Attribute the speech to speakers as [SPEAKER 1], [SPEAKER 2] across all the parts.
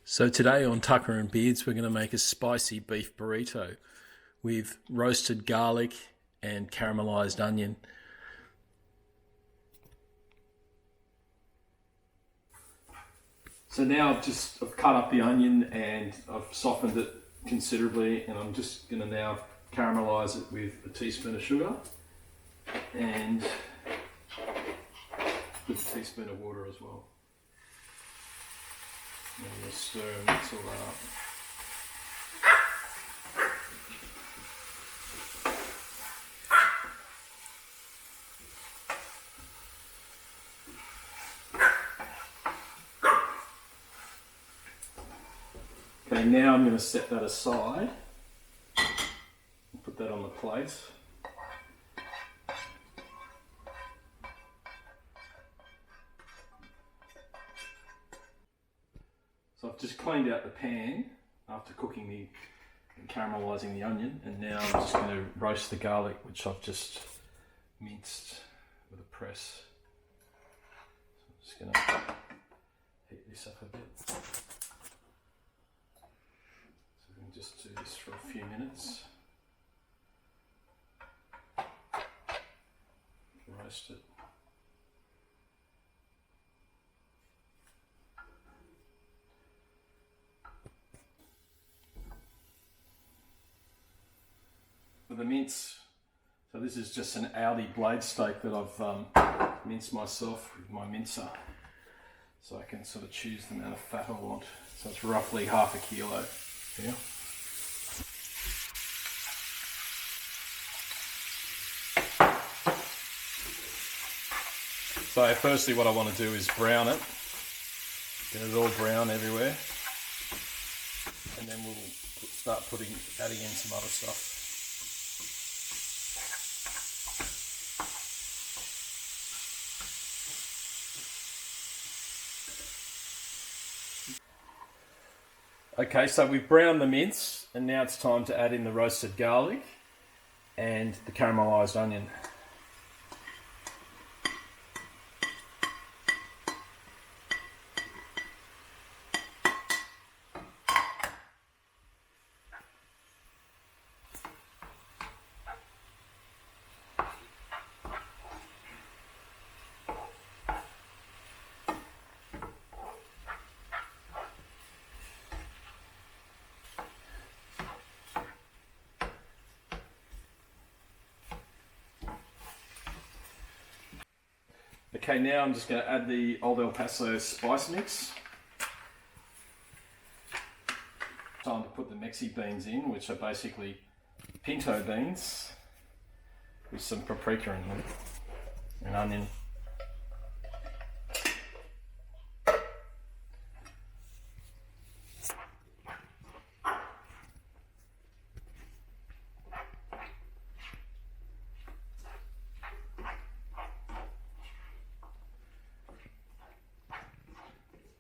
[SPEAKER 1] So today on Tucker and Beards, we're going to make a spicy beef burrito with roasted garlic and caramelized onion. So now I've cut up the onion and I've softened it considerably, and I'm just going to now caramelize it with a teaspoon of sugar and with a teaspoon of water as well. And we'll stir and mix all that up. Okay, now I'm going to set that aside and put that on the plate. So I've just cleaned out the pan after cooking and caramelising the onion, and now I'm just going to roast the garlic, which I've just minced with a press. So I'm just going to heat this up a bit. So we can just do this for a few minutes. Roast it. For the mince, so this is just an Aldi blade steak that I've minced myself with my mincer, so I can sort of choose the amount of fat I want. So it's roughly half a kilo here. So firstly what I want to do is brown it, get it all brown everywhere, and then we'll start adding in some other stuff. Okay, so we've browned the mince, and now it's time to add in the roasted garlic and the caramelised onion. Okay, now I'm just going to add the Old El Paso spice mix. Time to put the Mexe beans in, which are basically Pinto beans with some paprika in them and onion.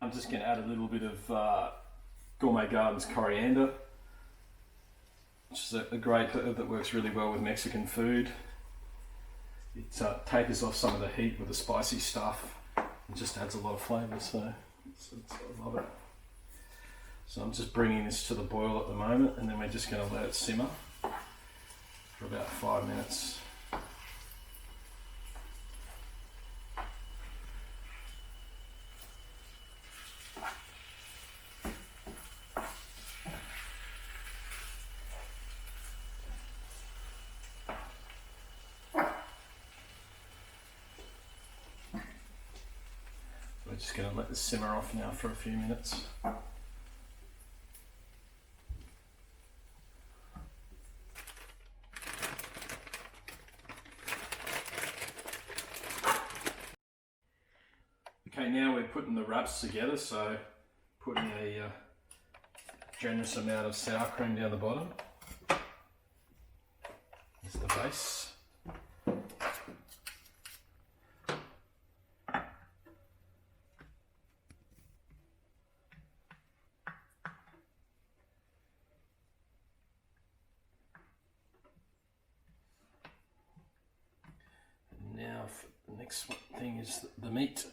[SPEAKER 1] I'm just going to add a little bit of Gourmet coriander, which is a great herb that works really well with Mexican food. It tapers off some of the heat with the spicy stuff. It just adds a lot of flavour, so I love it. So I'm just bringing this to the boil at the moment, and then we're just going to let it simmer for about 5 minutes. We're just going to let this simmer off now for a few minutes. Okay, now we're putting the wraps together, so putting a generous amount of sour cream down the bottom. That's the base. Now the next thing is the meat.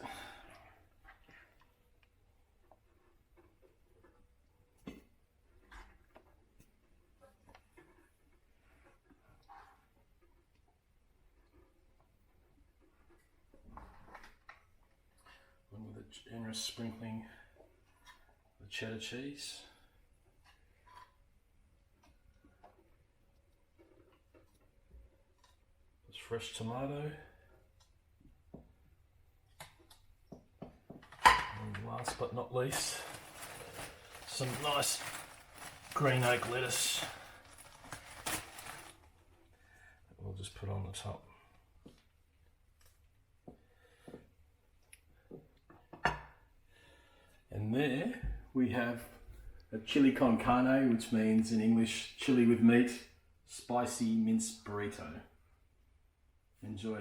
[SPEAKER 1] generous sprinkling of cheddar cheese. Just fresh tomato. And last but not least, some nice green oak lettuce that we'll just put on the top. And there we have a chili con carne, which means in English chili with meat, spicy mince burrito. Enjoy.